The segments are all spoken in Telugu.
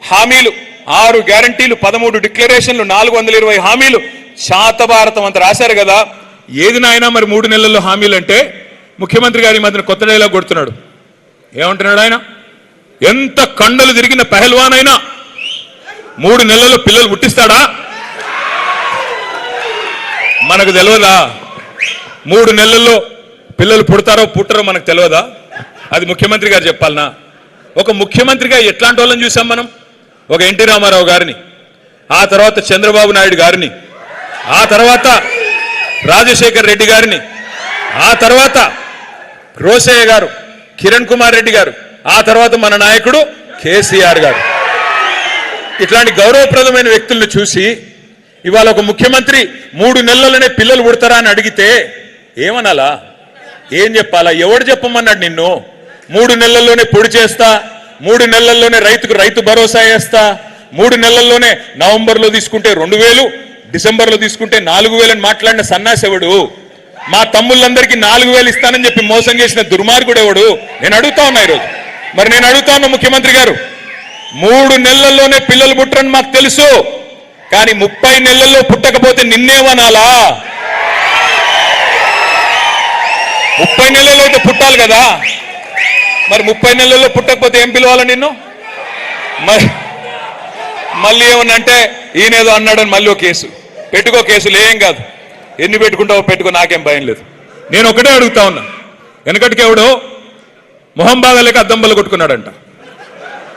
హామీలు 6 గ్యారంటీలు 13 డిక్లరేషన్లు 420 హామీలు శాతభారతం అంత రాశారు కదా. ఏది నాయనా మరి 3 నెలల్లో హామీలు అంటే ముఖ్యమంత్రి గారి మధ్యన కొత్త డైలాగ్ కొడుతున్నాడు. ఏమంటున్నాడు ఆయన? ఎంత కండలు తిరిగిన పెహల్వాన్ అయినా 3 నెలల్లో పిల్లలు పుట్టిస్తాడా? మనకు తెలియదా? 3 నెలల్లో పిల్లలు పుడతారో పుట్టరో మనకు తెలియదా? అది ముఖ్యమంత్రి గారు చెప్పాలనా? ఒక ముఖ్యమంత్రిగా ఎట్లాంటి వాళ్ళని చూసాం మనం? ఒక ఎన్టీ రామారావు గారిని, ఆ తర్వాత చంద్రబాబు నాయుడు గారిని, ఆ తర్వాత రాజశేఖర్ రెడ్డి గారిని, ఆ తర్వాత రోసయ్య గారు, కిరణ్ కుమార్ రెడ్డి గారు, ఆ తర్వాత మన నాయకుడు కేసీఆర్ గారు. ఇట్లాంటి గౌరవప్రదమైన వ్యక్తులను చూసి ఇవాళ ఒక ముఖ్యమంత్రి 3 నెలల్లోనే పిల్లలు పుడతారా అని అడిగితే ఏమనాలా? ఏం చెప్పాలా? ఎవడు చెప్పమన్నాడు నిన్ను? 3 నెలల్లోనే పొడి చేస్తా, 3 నెలల్లోనే రైతు భరోసా వేస్తా, 3 నెలల్లోనే నవంబర్లో తీసుకుంటే 2000, డిసెంబర్లో తీసుకుంటే 4000 అని మాట్లాడిన సన్నాసెవడు? మా తమ్ముళ్ళందరికీ 4000 ఇస్తానని చెప్పి మోసం చేసిన దుర్మార్గుడు ఎవడు? నేను అడుగుతా ఉన్నా ఈరోజు. మరి నేను అడుగుతా ఉన్నా ముఖ్యమంత్రి గారు, 3 నెలల్లోనే పిల్లలు పుట్టరని మాకు తెలుసు, కానీ 30 నెలల్లో పుట్టకపోతే నిన్నేమనాలా? 30 నెలల్లో అయితే పుట్టాలి కదా. మరి 30 నెలల్లో పుట్టకపోతే ఏం పిలవాలా నిన్ను? మళ్ళీ ఏమన్నంటే ఈయనేదో అన్నాడని మళ్ళీ ఒక కేసు పెట్టుకో. కేసులు ఏం కాదు, ఎన్ని పెట్టుకుంటావో పెట్టుకో, నాకేం భయం లేదు. నేను ఒకటే అడుగుతా ఉన్నా. వెనకటికి ఎవడో మొహం బాగాలేక అద్దం బల్ల కొట్టుకున్నాడంట.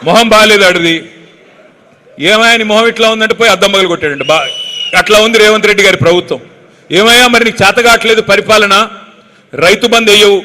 మొహం బాగాలేదు అడిది. ఏమయ్యా నీ మొహం ఇట్లా ఉందంటే పోయి అద్దం బగలు కొట్టాడంట. అట్లా ఉంది రేవంత్ రెడ్డి గారి ప్రభుత్వం. ఏమయ్యా మరి నీకు చేత కావట్లేదు పరిపాలన, రైతు బంధు వేయవు,